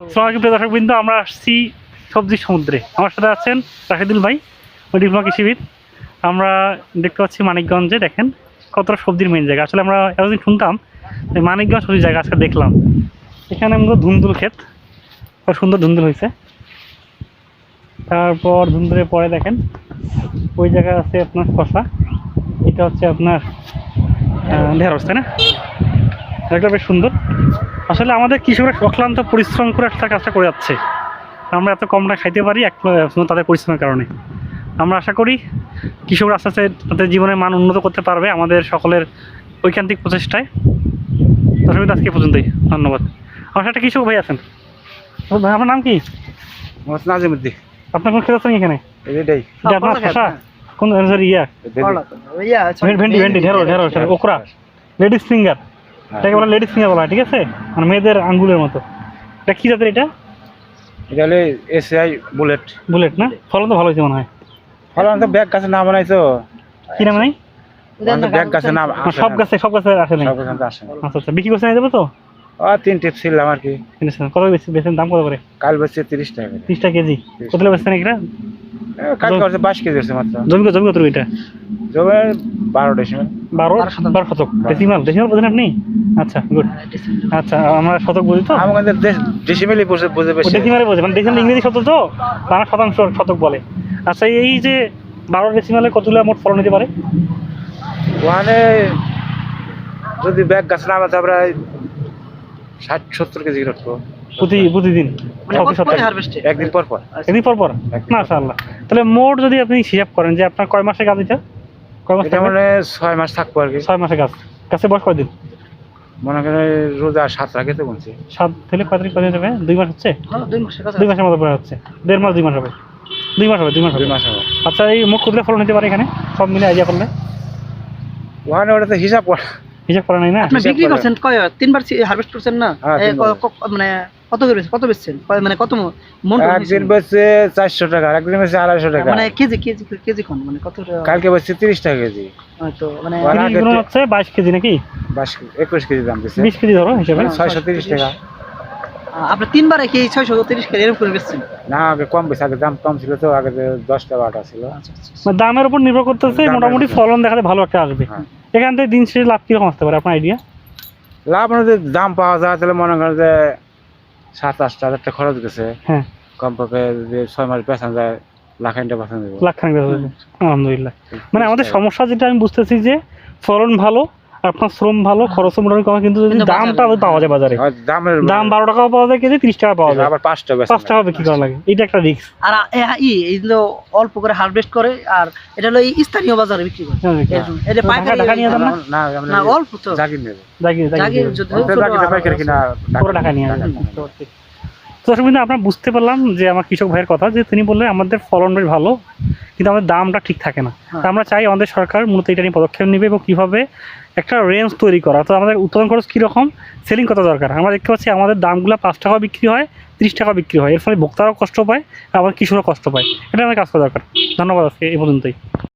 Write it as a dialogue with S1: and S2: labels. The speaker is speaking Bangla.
S1: আসসালামু প্রিয় দর্শকবৃন্দ, আমরা আসছি সবজির সমুদ্রে। আমার সাথে আছেন রাশিদুল ভাই, ডিপ্লোমা কৃষিবিদ। আমরা দেখতে পাচ্ছি মানিকগঞ্জে, দেখেন কতটা সবজির মেন জায়গা। আসলে আমরা এতদিন শুনতাম মানিকগঞ্জ সবজির জায়গা, আজকে দেখলাম এখানে আমরা ধুন্দুল ক্ষেত, খুব সুন্দর ধুন্দুল হয়েছে। তারপর ধুন্দুলের পরে দেখেন ওই জায়গায় আছে আপনার শসা, এটা হচ্ছে আপনার ঢেঁড়স, তাই না? এটা বেশ সুন্দর। আসলে আমাদের কৃষকরা অক্লান্ত পরিশ্রম করে একটা কাজটা করে যাচ্ছে। আমরা এত কমটা খাইতে পারি তাদের পরিশ্রমের কারণে। আমরা আশা করি কৃষকরা আস্তে আস্তে তাদের জীবনের মান উন্নত করতে পারবে আমাদের সকলের ঐকান্তিক প্রচেষ্টায়। দর্শক আজকে পর্যন্তই, ধন্যবাদ। আমার সাথে কৃষক ভাই আছেন। ভাই আপনার নাম কি?
S2: নাজিমুদ্দিন।
S1: আপনার কোন ক্ষেত আছেন এখানে?
S2: এটাই
S1: আপনার শসা কোন ভেন্ডি ভেন্ডি ঢেঁড়স ওকরা লেডিস ফিঙ্গার, এটাকে বলে লেডিস ফিঙ্গার বলা হয়, ঠিক আছে? মানে মেয়েদের আঙ্গুলের মতো। এটা কি জাতের? এটা
S2: হলে এসআই বুলেট।
S1: বুলেট না? ফলন তো ভালো হয়েছে মনে হয়।
S2: ফলন তো ব্যাগ গাছে না বানাইছো,
S1: কি নাম নাই?
S2: ব্যাগ গাছে না,
S1: সব গাছে আসে নাই। আচ্ছা আচ্ছা, বিক্রি করছে দেবো তো?
S2: 3 টিপ ছিলাম আর কি।
S1: কত বেচেন? দাম কত করে?
S2: কাল বেচছে 30 টাকা।
S1: 30 টাকা কেজি? কত বেচছেন এটা?
S2: কাল করছে 22 কেজি হচ্ছে মাত্র।
S1: জমি কত এটা?
S2: জমি 12 ডেসিমেল।
S1: 12 শতক ডেসিমাল বোঝেন আপনি? আচ্ছা গুড। আচ্ছা, আমরা শতক বুঝি তো,
S2: আমাদের ডেসিমেলই বুঝে বেশি।
S1: ডেসিমালে বোঝে, মানে ডেসিমাল ইংরেজি শব্দ তো, তারা শতাংশ শতক বলে। আচ্ছা, এই যে 12 ডেসিমালে কতগুলো মোট ফলন নিতে পারে?
S2: ওখানে যদি ব্যাগ গাছ না বাঁধে আমরা 60-70 কেজি রাখবো
S1: প্রতিদিন,
S2: একদিন পর পর।
S1: মাশাআল্লাহ। তাহলে মোট যদি আপনি হিসাব করেন যে আপনার কয় মাসে গাছ, এটা কয় মাস?
S2: মানে 6 মাস থাকবো আর কি।
S1: 6 মাসে গাছে বয়স কয়দিন?
S2: মনে করেন রোজা 7 রাখে তো বলছি।
S1: 7 থেকে কয় তারিখ কদিন যাবে? 2 মাস হচ্ছে? 2 মাসের মতো পরে হচ্ছে, 1.5 মাস 2 মাস হবে। 2 মাস হবে। আচ্ছা, এই মোট কতগুলো ফলন নিতে পারে এখানে সব মিলে আইডিয়া করলে?
S2: ওখানে ওটা তো হিসাব
S1: করা নাই না?
S3: আপনি বিক্রি করছেন কয়? 3 বার হারভেস্ট করছেন না? মানে কত বেচছেন? মানে কত মন?
S2: একদিন বেচছে 400 টাকা, একদিন বেচছে 250 টাকা।
S3: মানে কেজি কোন মানে কত টাকা?
S2: কালকে বেচছে 30 টাকা কেজি।
S3: তো মানে
S1: কেজি হচ্ছে 22 কেজি নাকি?
S2: 21 কেজি দাম দিচ্ছে।
S1: 20 কেজি ধরো হিসাবে
S2: 630 টাকা।
S3: আপনি 3 বারে কি 630 কেজি এরকম করে বেচছেন?
S2: না, আগে কম বেশি, আগে দাম কম ছিল তো, আগে 10 টাকা 8 ছিল।
S1: মানে দামের উপর নির্ভর করতেছে, মোটামুটি ফলন দেখাতে ভালো একটা আসবে। এখান থেকে দিন শেষে লাভ কিরকম আসতে পারে আপনার আইডিয়া?
S2: লাভ যদি দাম পাওয়া যায় তাহলে মনে করেন যে 7-8 হাজার টাকা খরচ গেছে।
S1: হ্যাঁ,
S2: কমপক্ষে যদি 6 মাস বেচা যায় লাখানিটা বেচা যাবে।
S1: লাখখানেক বেচা যাবে, আলহামদুলিল্লাহ। মানে আমাদের সমস্যা যেটা আমি বুঝতেছি যে ফলন ভালো, আপনার শ্রম ভালো, খরচও মোটামুটি কম, কিন্তু যদি দামটা পাওয়া যায় বাজারে, দাম 12 টাকাও পাওয়া যায় কেজি, 30 টাকা পাওয়া যায়, আবার 5 টাকা বিক্রি করা লাগে, এটা একটা রিস্ক।
S3: আর এই অল্প করে হারভেস্ট করে, আর এটা হলো স্থানীয় বাজারে বিক্রি করে। এটা পাইকারি ঢাকা নিয়ে যান না? অল্প তো জাগির নেবে, জাগির যদি
S2: পাইকারি কিনা
S1: পুরো ঢাকা নিয়ে যান। তো আপনারা বুঝতে পারলাম যে আমার কৃষক ভাইয়ের কথা, যে তিনি বললেন আমাদের ফলন বেশ ভালো, কিন্তু আমাদের দামটা ঠিক থাকে না। তো আমরা চাই আমাদের সরকার মূলত এটা নিয়ে পদক্ষেপ নেবে এবং কীভাবে একটা রেঞ্জ তৈরি করা। তো আমাদের উৎপাদন খরচ কীরকম, সেলিং কত দরকার। আমরা দেখতে পাচ্ছি আমাদের দামগুলো 5 টাকা বিক্রি হয়, 30 টাকা বিক্রি হয়। এর ফলে ভোক্তারাও কষ্ট পায়, আবার কৃষকরাও কষ্ট পায়। এটা আমাদের কাজ করা দরকার। ধন্যবাদ, আজকে এই পর্যন্তই।